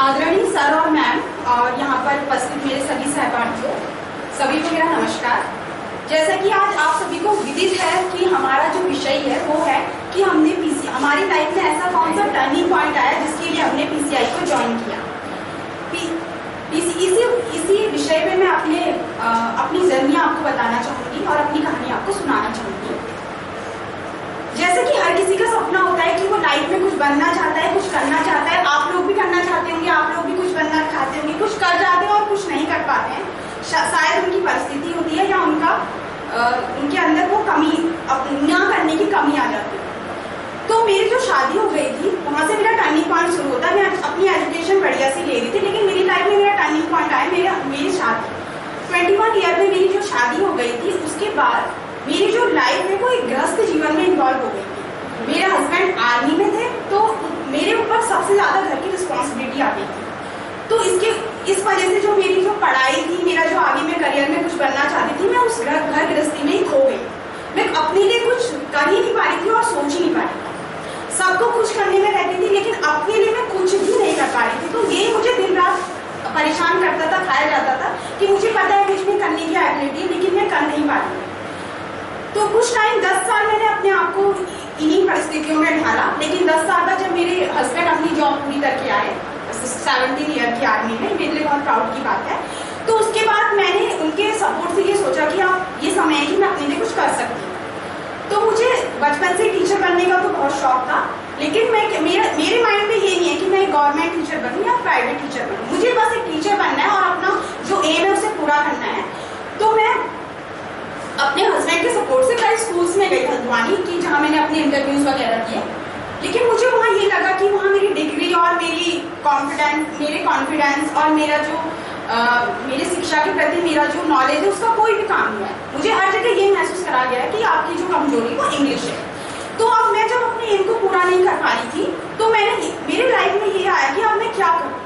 आदरणीय सर और मैम और यहाँ पर उपस्थित मेरे सभी सहपाठियों, सभी को मेरा नमस्कार। जैसा कि आज आप सभी को विदित है कि हमारा जो विषय है वो है कि हमने हमारी लाइफ में ऐसा कौन सा टर्निंग पॉइंट आया जिसके लिए हमने पीसीआई को ज्वाइन किया। इसी विषय पे मैं अपनी जर्नी आपको बताना चाहूंगी और अपनी कहानी आपको सुनाना चाहूंगी। जैसे कि हर किसी का सपना होता है कि वो लाइफ में कुछ बनना चाहता है, कुछ करना चाहता है। आप लोग भी करना चाहते होंगे, आप लोग भी कुछ बनना चाहते होंगे, कुछ कर जाते हैं और कुछ नहीं कर पाते हैं। शायद उनकी परिस्थिति होती है या उनके अंदर वो कमी ना करने की कमी आ जाती है। तो मेरी जो शादी हो गई थी वहां से मेरा टर्निंग पॉइंट शुरू होता है। मैं अपनी एजुकेशन बढ़िया से ले रही थी, लेकिन मेरी लाइफ में मेरा टर्निंग पॉइंट आया मेरी शादी। 21 ईयर में मेरी जो शादी हो गई थी, उसके बाद मेरी जो लाइफ है वो एक गृहस्थ जीवन में इन्वॉल्व हो गई थी। मेरे हस्बैंड आर्मी में थे, तो मेरे ऊपर सबसे ज्यादा घर की रिस्पॉन्सिबिलिटी आ गई थी। तो इस वजह से जो मेरी जो पढ़ाई थी, मेरा जो आगे मैं करियर में कुछ बनना चाहती थी, मैं उस घर गृहस्थी में ही खो गई। मैं अपने लिए कुछ कर ही नहीं पा रही थी और सोच ही नहीं पा रही थी। सबको खुश करने में रहती थी, लेकिन अपने लिए मैं कुछ भी नहीं कर पा रही थी। तो ये मुझे दिन रात परेशान करता था, खाया जाता था कि मुझे पता है कुछ भी करने की एबिलिटी, लेकिन मैं कर नहीं पा रही। तो कुछ टाइम 10 साल मैंने अपने आप को इन्हीं परिस्थितियों में ढाला, लेकिन 10 साल बाद जब मेरे हस्बैंड अपनी जॉब पूरी करके आए 17 ईयर की आर्मी में, मेरे लिए बहुत प्राउड की बात है। तो उसके बाद मैंने उनके सपोर्ट से ये सोचा कि आप ये समय है कि मैं अपने लिए कुछ कर सकती हूँ। तो मुझे बचपन से टीचर बनने का तो बहुत शौक था, लेकिन मेरे माइंड में ये नहीं है कि मैं गवर्नमेंट टीचर बनूँ या प्राइवेट टीचर बनूँ। मुझे बस एक टीचर बनना है और अपना जो एम है उसे पूरा करना है। तो मैं अपने हस्बैंड के सपोर्ट से कई स्कूल्स में गई हल्द्वानी की, जहाँ मैंने अपने इंटरव्यूज वगैरह किए। लेकिन मुझे वहाँ ये लगा कि वहाँ मेरी डिग्री और मेरे कॉन्फिडेंस और मेरी शिक्षा के प्रति मेरा जो नॉलेज है उसका कोई भी काम नहीं है। मुझे हर जगह ये महसूस करा गया कि आपकी जो कमजोरी वो इंग्लिश है। तो अब मैं जब अपने एम को पूरा नहीं कर पा रही थी, तो मेरे लाइफ में ये आया कि अब मैं क्या करूँ।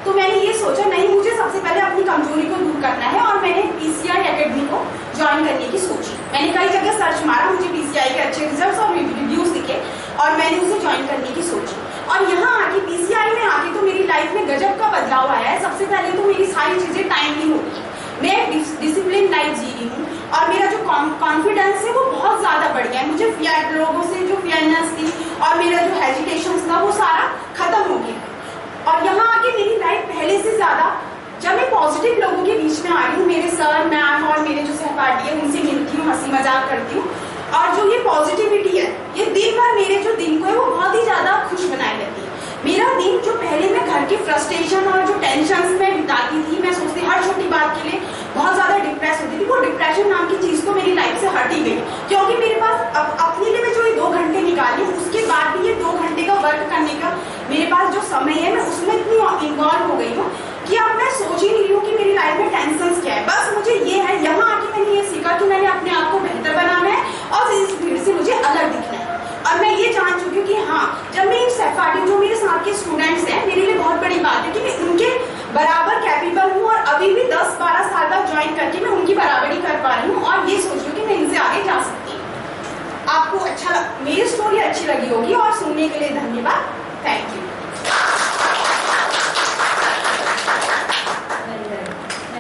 तो मैंने ये सोचा, नहीं, मुझे सबसे पहले अपनी कमजोरी को दूर करना है, और मैंने पीसीआई एकेडमी को ज्वाइन करने की सोची। मैंने कई जगह सर्च मारा, मुझे पीसीआई के अच्छे रिजल्ट्स और रिव्यूज दिखे और मैंने उसे ज्वाइन करने की सोची। और यहाँ आके पीसीआई में आके तो मेरी लाइफ में गजब का बदलाव आया है। सबसे पहले तो मेरी सारी चीजें टाइमली हो गई, मैं डिसिप्लिन लाइफ जी रही हूँ और मेरा जो कॉन्फिडेंस है वो बहुत ज्यादा बढ़ गया है। मुझे लोगों से जो फियरनेस थी और मेरा जो हेजिटेशन था वो सारा खत्म हो गया। और यहाँ आके मेरी लाइफ पहले से ज्यादा, जब मैं पॉजिटिव लोगों के बीच में आ रही हूँ, मेरे सर मैम और मेरे जो सहपाठी है उनसे मिलती हूँ, हंसी मजाक करती हूँ, और जो ये पॉजिटिविटी है ये दिन भर मेरे जो दिन को है वो बहुत ही ज्यादा खुश बनाए रहती है। मेरा दिन जो पहले मैं घर के फ्रस्ट्रेशन और जो टेंशन में बिताती थी, मैं सोचती हर छोटी बात के लिए बहुत ज्यादा डिप्रेस होती थी, वो डिप्रेशन नाम की चीज तो मेरी लाइफ से हट ही गई। क्योंकि मेरे पास अपने लिए मैं जो ये 2 घंटे निकाली, उसके बाद भी ये 2 घंटे का वर्क करने का मेरे पास जो समय है, मैं उसमें इतनी इन्वॉल्व हो गई हूँ कि अब मैं सोच ही नहीं रही हूँ कि मेरी लाइफ में टेंशन क्या है। बस मुझे ये है, यहाँ आके मैंने ये सीखा कि मैंने अपने आप को बेहतर बनाना है और इस भीड़ से मुझे अलग दिखना है। और मैं ये जान चुकी हूँ कि हाँ, जब मैं इन सहपाठी जो मेरे साथ के स्टूडेंट्स हैं, मेरे लिए बहुत बड़ी बात है कि मैं उनके बराबर कैपेबल हूँ और अभी भी 10-12 साल बाद ज्वाइन करके मैं उनकी बराबरी कर पा रही हूँ और ये सोच रही हूँ कि मैं इनसे आगे जा सकती हूँ। आपको मेरी स्टोरी अच्छी लगी होगी और सुनने के लिए धन्यवाद।